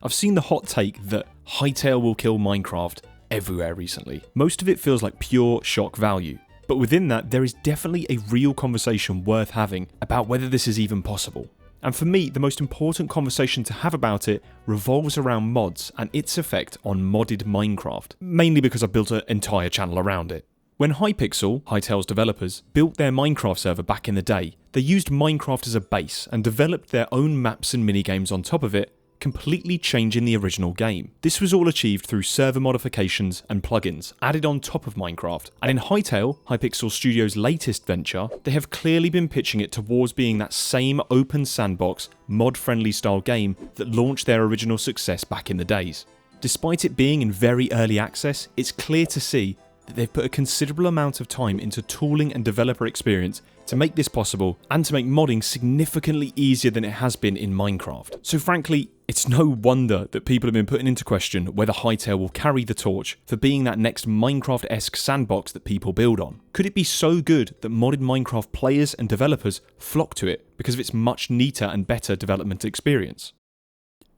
I've seen the hot take that Hytale will kill Minecraft everywhere recently. Most of it feels like pure shock value. But within that, there is definitely a real conversation worth having about whether this is even possible. And for me, the most important conversation to have about it revolves around mods and its effect on modded Minecraft, mainly because I've built an entire channel around it. When Hypixel, Hytale's developers, built their Minecraft server back in the day, they used Minecraft as a base and developed their own maps and minigames on top of it, completely changing the original game. This was all achieved through server modifications and plugins added on top of Minecraft, and in Hytale, Hypixel Studios' latest venture, they have clearly been pitching it towards being that same open sandbox, mod-friendly style game that launched their original success back in the days. Despite it being in very early access, it's clear to see that they've put a considerable amount of time into tooling and developer experience to make this possible and to make modding significantly easier than it has been in Minecraft. So frankly, it's no wonder that people have been putting into question whether Hytale will carry the torch for being that next Minecraft-esque sandbox that people build on. Could it be so good that modded Minecraft players and developers flock to it because of its much neater and better development experience?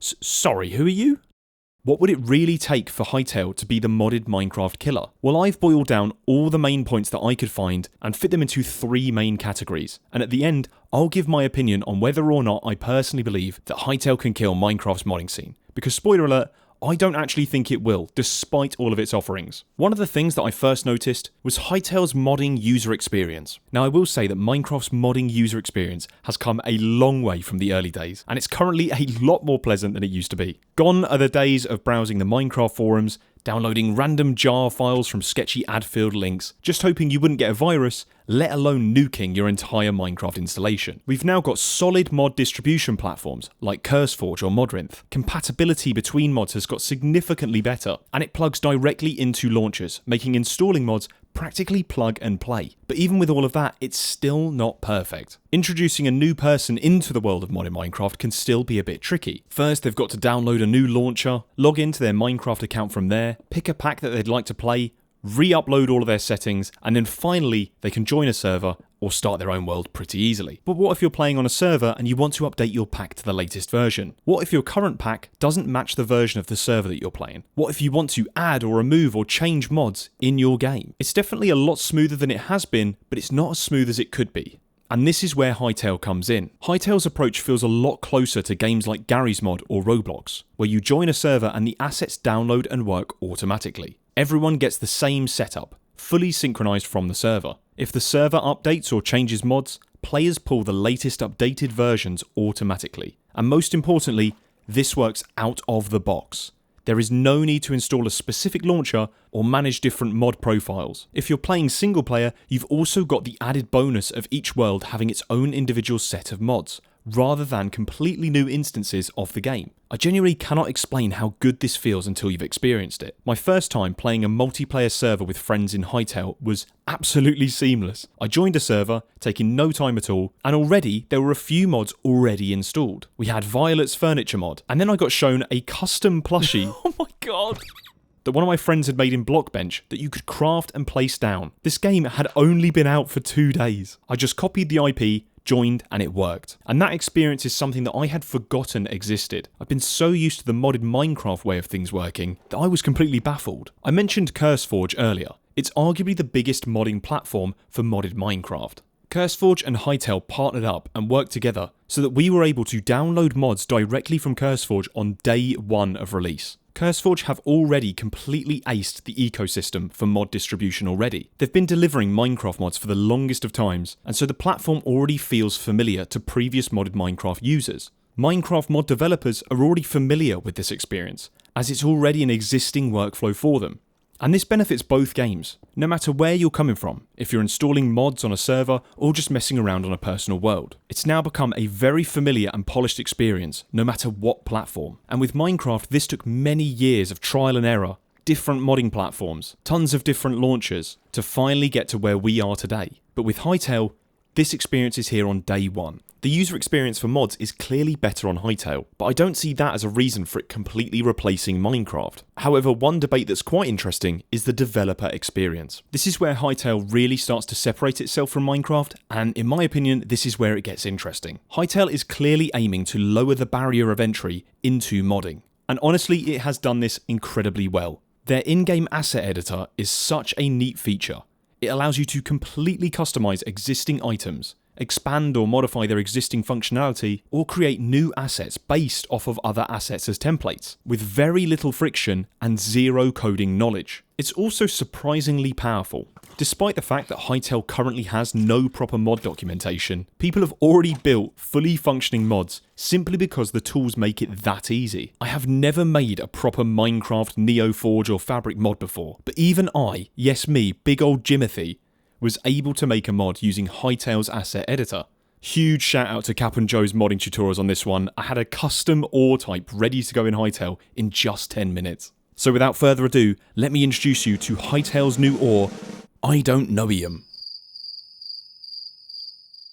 Sorry, who are you? What would it really take for Hytale to be the modded Minecraft killer? Well, I've boiled down all the main points that I could find and fit them into 3 main categories. And at the end, I'll give my opinion on whether or not I personally believe that Hytale can kill Minecraft's modding scene. Because spoiler alert, I don't actually think it will, despite all of its offerings. One of the things that I first noticed was Hytale's modding user experience. Now I will say that Minecraft's modding user experience has come a long way from the early days, and it's currently a lot more pleasant than it used to be. Gone are the days of browsing the Minecraft forums, downloading random jar files from sketchy ad-filled links, just hoping you wouldn't get a virus, let alone nuking your entire Minecraft installation. We've now got solid mod distribution platforms like Curseforge or Modrinth. Compatibility between mods has got significantly better, and it plugs directly into launchers, making installing mods practically plug and play. But even with all of that, it's still not perfect. Introducing a new person into the world of modded Minecraft can still be a bit tricky. First, they've got to download a new launcher, log into their Minecraft account from there, pick a pack that they'd like to play, re-upload all of their settings, and then finally they can join a server or start their own world pretty easily. But what if you're playing on a server and you want to update your pack to the latest version? What if your current pack doesn't match the version of the server that you're playing? What if you want to add or remove or change mods in your game? It's definitely a lot smoother than it has been, but it's not as smooth as it could be. And this is where Hytale comes in. Hytale's approach feels a lot closer to games like Garry's Mod or Roblox, where you join a server and the assets download and work automatically. Everyone gets the same setup, fully synchronized from the server. If the server updates or changes mods, players pull the latest updated versions automatically. And most importantly, this works out of the box. There is no need to install a specific launcher or manage different mod profiles. If you're playing single player, you've also got the added bonus of each world having its own individual set of mods, rather than completely new instances of the game. I genuinely cannot explain how good this feels until you've experienced it. My first time playing a multiplayer server with friends in Hytale was absolutely seamless. I joined a server, taking no time at all, and already there were a few mods already installed. We had Violet's furniture mod, and then I got shown a custom plushie. Oh my god! That one of my friends had made in Blockbench that you could craft and place down. This game had only been out for 2 days. I just copied the IP, joined, and it worked. And that experience is something that I had forgotten existed. I've been so used to the modded Minecraft way of things working that I was completely baffled. I mentioned Curseforge earlier. It's arguably the biggest modding platform for modded Minecraft. Curseforge and Hytale partnered up and worked together so that we were able to download mods directly from Curseforge on day 1 of release. Curseforge have already completely aced the ecosystem for mod distribution already. They've been delivering Minecraft mods for the longest of times, and so the platform already feels familiar to previous modded Minecraft users. Minecraft mod developers are already familiar with this experience, as it's already an existing workflow for them. And this benefits both games, no matter where you're coming from, if you're installing mods on a server or just messing around on a personal world. It's now become a very familiar and polished experience, no matter what platform. And with Minecraft, this took many years of trial and error, different modding platforms, tons of different launchers, to finally get to where we are today. But with Hytale, this experience is here on day 1. The user experience for mods is clearly better on Hytale, but I don't see that as a reason for it completely replacing Minecraft. However, one debate that's quite interesting is the developer experience. This is where Hytale really starts to separate itself from Minecraft, and in my opinion, this is where it gets interesting. Hytale is clearly aiming to lower the barrier of entry into modding. And honestly, it has done this incredibly well. Their in-game asset editor is such a neat feature. It allows you to completely customize existing items, expand or modify their existing functionality, or create new assets based off of other assets as templates, with very little friction and zero coding knowledge. It's also surprisingly powerful. Despite the fact that Hytale currently has no proper mod documentation, people have already built fully functioning mods simply because the tools make it that easy. I have never made a proper Minecraft, Neoforge or Fabric mod before, but even I, yes me, big old Jimothy, was able to make a mod using Hytale's asset editor. Huge shout out to Cap and Joe's modding tutorials on this one. I had a custom ore type ready to go in Hytale in just 10 minutes. So without further ado, let me introduce you to Hytale's new ore, I don't know-ium.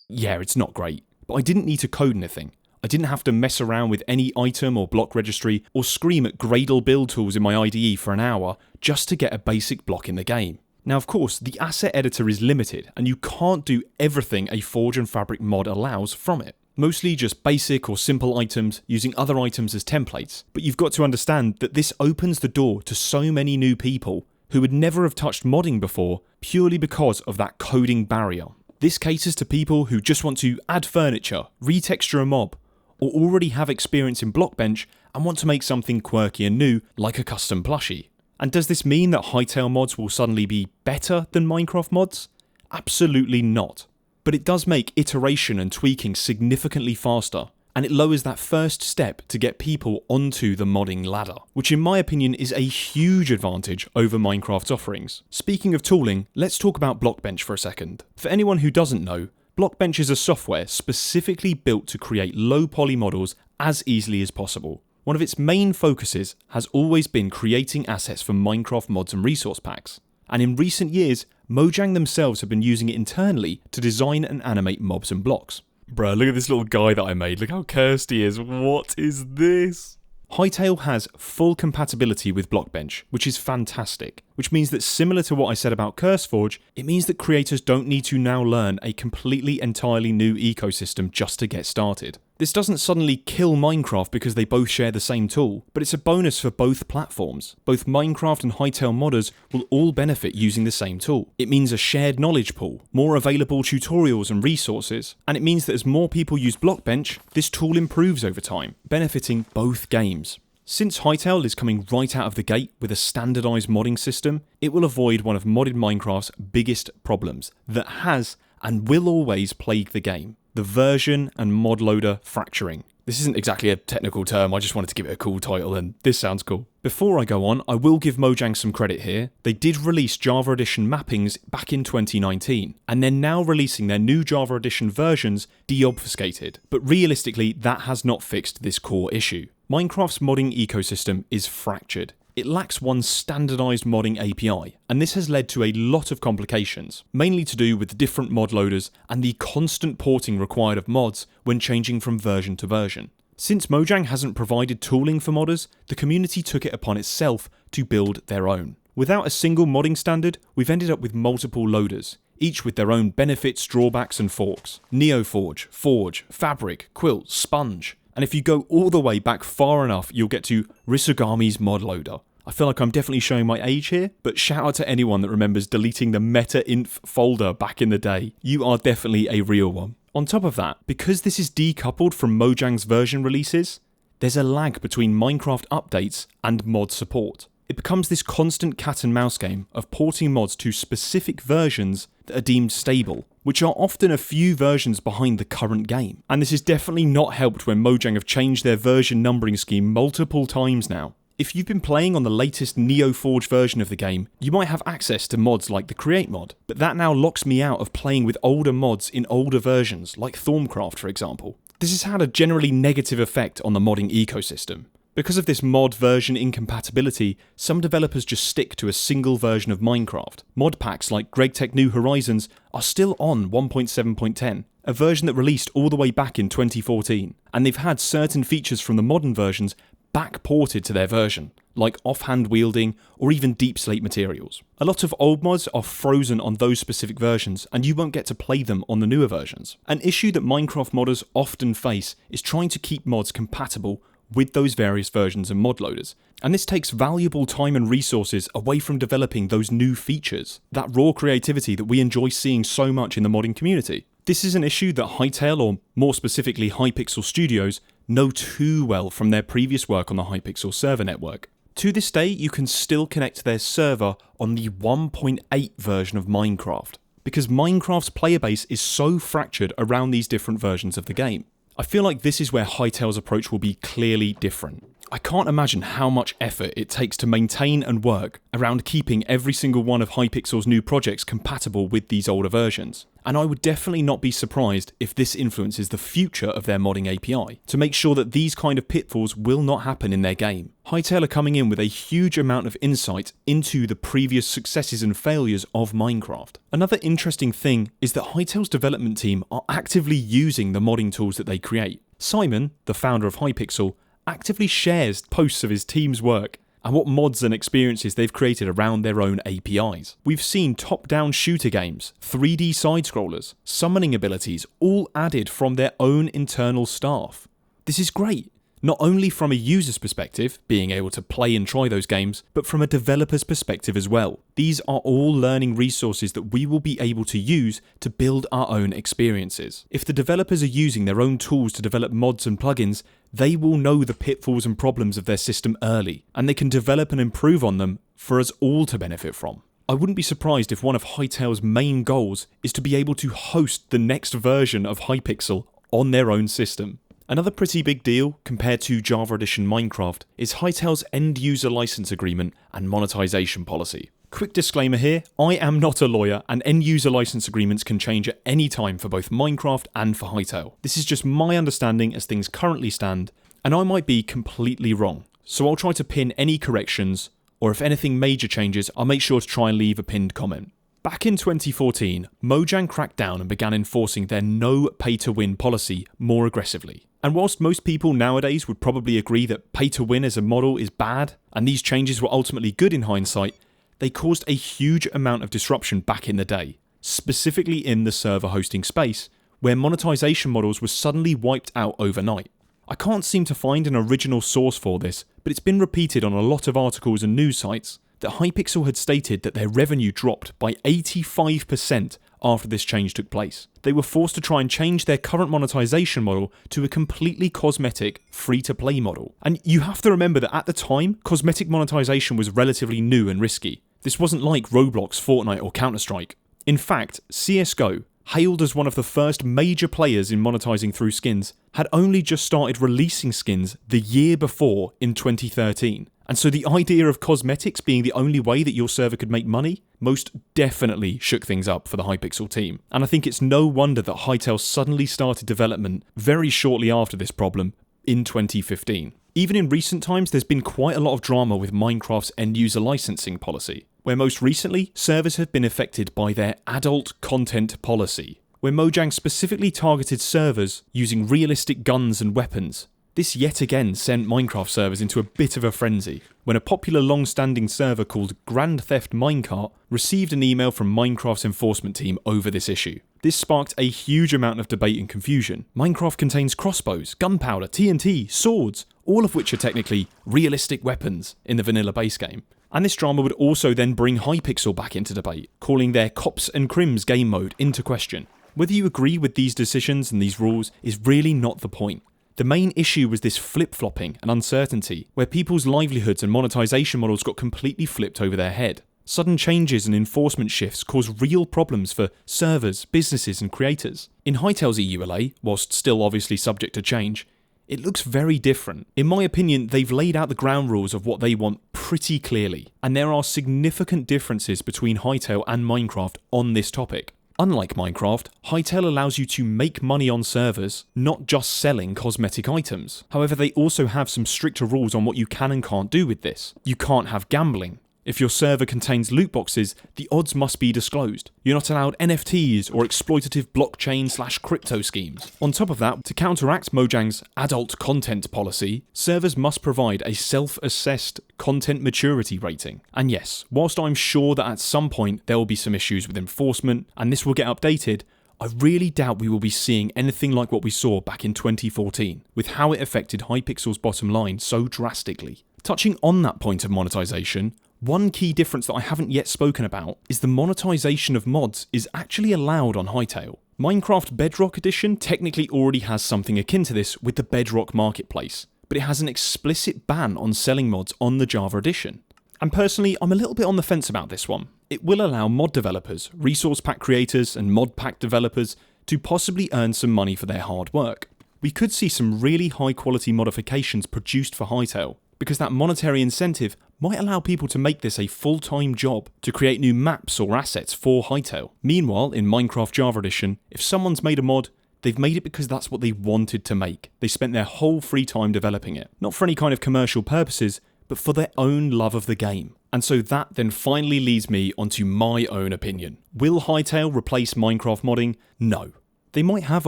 Yeah, it's not great, but I didn't need to code anything. I didn't have to mess around with any item or block registry or scream at Gradle build tools in my IDE for an hour just to get a basic block in the game. Now of course, the asset editor is limited and you can't do everything a Forge and Fabric mod allows from it. Mostly just basic or simple items using other items as templates, but you've got to understand that this opens the door to so many new people who would never have touched modding before purely because of that coding barrier. This caters to people who just want to add furniture, retexture a mob, or already have experience in Blockbench and want to make something quirky and new like a custom plushie. And does this mean that Hytale mods will suddenly be better than Minecraft mods? Absolutely not. But it does make iteration and tweaking significantly faster, and it lowers that first step to get people onto the modding ladder, which in my opinion is a huge advantage over Minecraft's offerings. Speaking of tooling, let's talk about Blockbench for a second. For anyone who doesn't know, Blockbench is a software specifically built to create low poly models as easily as possible. One of its main focuses has always been creating assets for Minecraft mods and resource packs. And in recent years, Mojang themselves have been using it internally to design and animate mobs and blocks. Bruh, look at this little guy that I made. Look how cursed he is. What is this? Hytale has full compatibility with Blockbench, which is fantastic. Which means that similar to what I said about Curseforge, it means that creators don't need to now learn a completely entirely new ecosystem just to get started. This doesn't suddenly kill Minecraft because they both share the same tool, but it's a bonus for both platforms. Both Minecraft and Hytale modders will all benefit using the same tool. It means a shared knowledge pool, more available tutorials and resources, and it means that as more people use Blockbench, this tool improves over time, benefiting both games. Since Hytale is coming right out of the gate with a standardised modding system, it will avoid one of modded Minecraft's biggest problems that has and will always plague the game. The version and mod loader fracturing. This isn't exactly a technical term, I just wanted to give it a cool title and this sounds cool. Before I go on, I will give Mojang some credit here. They did release Java Edition mappings back in 2019, and they're now releasing their new Java Edition versions deobfuscated. But realistically, that has not fixed this core issue. Minecraft's modding ecosystem is fractured. It lacks one standardised modding API, and this has led to a lot of complications, mainly to do with different mod loaders and the constant porting required of mods when changing from version to version. Since Mojang hasn't provided tooling for modders, the community took it upon itself to build their own. Without a single modding standard, we've ended up with multiple loaders, each with their own benefits, drawbacks and forks. Neoforge, Forge, Fabric, Quilt, Sponge. And if you go all the way back far enough, you'll get to Risugami's mod loader. I feel like I'm definitely showing my age here, but shout out to anyone that remembers deleting the meta-inf folder back in the day. You are definitely a real one. On top of that, because this is decoupled from Mojang's version releases, there's a lag between Minecraft updates and mod support. It becomes this constant cat and mouse game of porting mods to specific versions that are deemed stable, which are often a few versions behind the current game. And this is definitely not helped when Mojang have changed their version numbering scheme multiple times now. If you've been playing on the latest Neoforge version of the game, you might have access to mods like the Create mod, but that now locks me out of playing with older mods in older versions, like Thorncraft for example. This has had a generally negative effect on the modding ecosystem. Because of this mod version incompatibility, some developers just stick to a single version of Minecraft. Mod packs like GregTech New Horizons are still on 1.7.10, a version that released all the way back in 2014, and they've had certain features from the modern versions back-ported to their version, like offhand wielding or even deep slate materials. A lot of old mods are frozen on those specific versions and you won't get to play them on the newer versions. An issue that Minecraft modders often face is trying to keep mods compatible with those various versions and mod loaders. And this takes valuable time and resources away from developing those new features, that raw creativity that we enjoy seeing so much in the modding community. This is an issue that Hytale, or more specifically Hypixel Studios, know too well from their previous work on the Hypixel server network. To this day, you can still connect to their server on the 1.8 version of Minecraft, because Minecraft's player base is so fractured around these different versions of the game. I feel like this is where Hytale's approach will be clearly different. I can't imagine how much effort it takes to maintain and work around keeping every single one of Hypixel's new projects compatible with these older versions. And I would definitely not be surprised if this influences the future of their modding API, to make sure that these kind of pitfalls will not happen in their game. Hytale are coming in with a huge amount of insight into the previous successes and failures of Minecraft. Another interesting thing is that Hytale's development team are actively using the modding tools that they create. Simon, the founder of Hypixel, actively shares posts of his team's work and what mods and experiences they've created around their own APIs. We've seen top-down shooter games, 3D side-scrollers, summoning abilities, all added from their own internal staff. This is great, not only from a user's perspective, being able to play and try those games, but from a developer's perspective as well. These are all learning resources that we will be able to use to build our own experiences. If the developers are using their own tools to develop mods and plugins, they will know the pitfalls and problems of their system early, and they can develop and improve on them for us all to benefit from. I wouldn't be surprised if one of Hytale's main goals is to be able to host the next version of Hypixel on their own system. Another pretty big deal compared to Java Edition Minecraft is Hytale's end-user license agreement and monetization policy. Quick disclaimer here, I am not a lawyer and end-user license agreements can change at any time for both Minecraft and for Hytale. This is just my understanding as things currently stand, and I might be completely wrong. So I'll try to pin any corrections, or if anything major changes, I'll make sure to try and leave a pinned comment. Back in 2014, Mojang cracked down and began enforcing their no pay-to-win policy more aggressively. And whilst most people nowadays would probably agree that pay-to-win as a model is bad, and these changes were ultimately good in hindsight, they caused a huge amount of disruption back in the day, specifically in the server hosting space, where monetization models were suddenly wiped out overnight. I can't seem to find an original source for this, but it's been repeated on a lot of articles and news sites that Hypixel had stated that their revenue dropped by 85% after this change took place. They were forced to try and change their current monetization model to a completely cosmetic, free-to-play model. And you have to remember that at the time, cosmetic monetization was relatively new and risky. This wasn't like Roblox, Fortnite or Counter-Strike. In fact, CSGO, hailed as one of the first major players in monetizing through skins, had only just started releasing skins the year before in 2013. And so the idea of cosmetics being the only way that your server could make money most definitely shook things up for the Hypixel team. And I think it's no wonder that Hytale suddenly started development very shortly after this problem in 2015. Even in recent times, there's been quite a lot of drama with Minecraft's end-user licensing policy, where most recently, servers have been affected by their adult content policy, where Mojang specifically targeted servers using realistic guns and weapons. This yet again sent Minecraft servers into a bit of a frenzy, when a popular long-standing server called Grand Theft Minecart received an email from Minecraft's enforcement team over this issue. This sparked a huge amount of debate and confusion. Minecraft contains crossbows, gunpowder, TNT, swords, all of which are technically realistic weapons in the vanilla base game. And this drama would also then bring Hypixel back into debate, calling their Cops and Crims game mode into question. Whether you agree with these decisions and these rules is really not the point. The main issue was this flip-flopping and uncertainty, where people's livelihoods and monetization models got completely flipped over their head. Sudden changes and enforcement shifts cause real problems for servers, businesses and creators. In Hytale's EULA, whilst still obviously subject to change, it looks very different. In my opinion, they've laid out the ground rules of what they want pretty clearly, and there are significant differences between Hytale and Minecraft on this topic. Unlike Minecraft, Hytale allows you to make money on servers, not just selling cosmetic items. However, they also have some stricter rules on what you can and can't do with this. You can't have gambling. If your server contains loot boxes, the odds must be disclosed. You're not allowed NFTs or exploitative blockchain/crypto schemes. On top of that, to counteract Mojang's adult content policy, servers must provide a self-assessed content maturity rating. And yes, whilst I'm sure that at some point there will be some issues with enforcement, and this will get updated, I really doubt we will be seeing anything like what we saw back in 2014, with how it affected Hypixel's bottom line so drastically. Touching on that point of monetization, one key difference that I haven't yet spoken about is the monetization of mods is actually allowed on Hytale. Minecraft Bedrock Edition technically already has something akin to this with the Bedrock Marketplace, but it has an explicit ban on selling mods on the Java edition. And personally, I'm a little bit on the fence about this one. It will allow mod developers, resource pack creators, and mod pack developers to possibly earn some money for their hard work. We could see some really high quality modifications produced for Hytale, because that monetary incentive might allow people to make this a full-time job to create new maps or assets for Hytale. Meanwhile, in Minecraft Java Edition, if someone's made a mod, they've made it because that's what they wanted to make. They spent their whole free time developing it, not for any kind of commercial purposes, but for their own love of the game. And so that then finally leads me onto my own opinion. Will Hytale replace Minecraft modding? No. They might have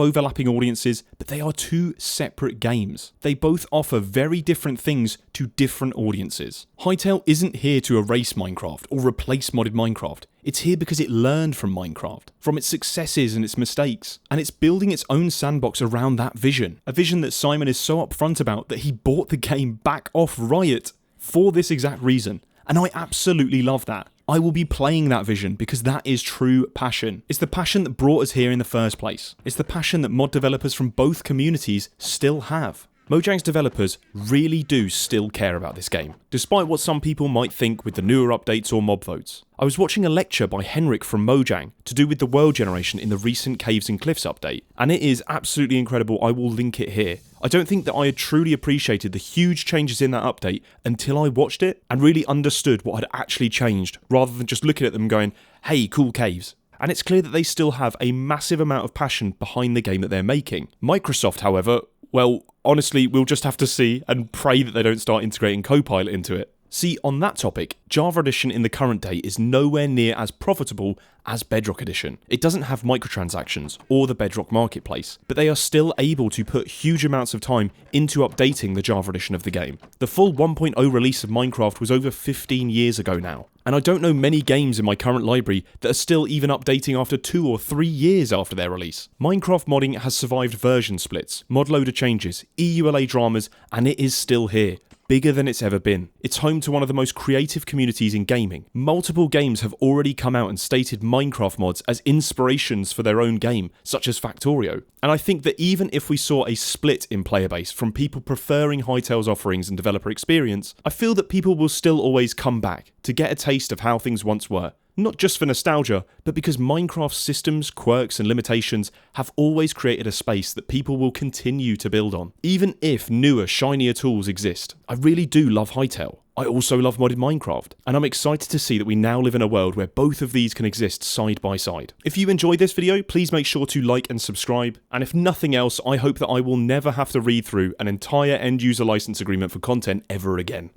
overlapping audiences, but they are two separate games. They both offer very different things to different audiences. Hytale isn't here to erase Minecraft or replace modded Minecraft. It's here because it learned from Minecraft, from its successes and its mistakes, and it's building its own sandbox around that vision. A vision that Simon is so upfront about that he bought the game back off Riot for this exact reason. And I absolutely love that. I will be playing that vision because that is true passion. It's the passion that brought us here in the first place. It's the passion that mod developers from both communities still have. Mojang's developers really do still care about this game, despite what some people might think with the newer updates or mob votes. I was watching a lecture by Henrik from Mojang to do with the world generation in the recent Caves and Cliffs update, and it is absolutely incredible. I will link it here. I don't think that I had truly appreciated the huge changes in that update until I watched it and really understood what had actually changed, rather than just looking at them going, hey, cool caves. And it's clear that they still have a massive amount of passion behind the game that they're making. Microsoft, however, well, honestly, we'll just have to see and pray that they don't start integrating Copilot into it. See, on that topic, Java Edition in the current day is nowhere near as profitable as Bedrock Edition. It doesn't have microtransactions or the Bedrock Marketplace, but they are still able to put huge amounts of time into updating the Java Edition of the game. The full 1.0 release of Minecraft was over 15 years ago now, and I don't know many games in my current library that are still even updating after 2 or 3 years after their release. Minecraft modding has survived version splits, mod loader changes, EULA dramas, and it is still here. Bigger than it's ever been. It's home to one of the most creative communities in gaming. Multiple games have already come out and stated Minecraft mods as inspirations for their own game, such as Factorio. And I think that even if we saw a split in player base from people preferring Hytale's offerings and developer experience, I feel that people will still always come back to get a taste of how things once were. Not just for nostalgia, but because Minecraft's systems, quirks, and limitations have always created a space that people will continue to build on, even if newer, shinier tools exist. I really do love Hytale. I also love modded Minecraft, and I'm excited to see that we now live in a world where both of these can exist side by side. If you enjoyed this video, please make sure to like and subscribe, and if nothing else, I hope that I will never have to read through an entire end-user license agreement for content ever again.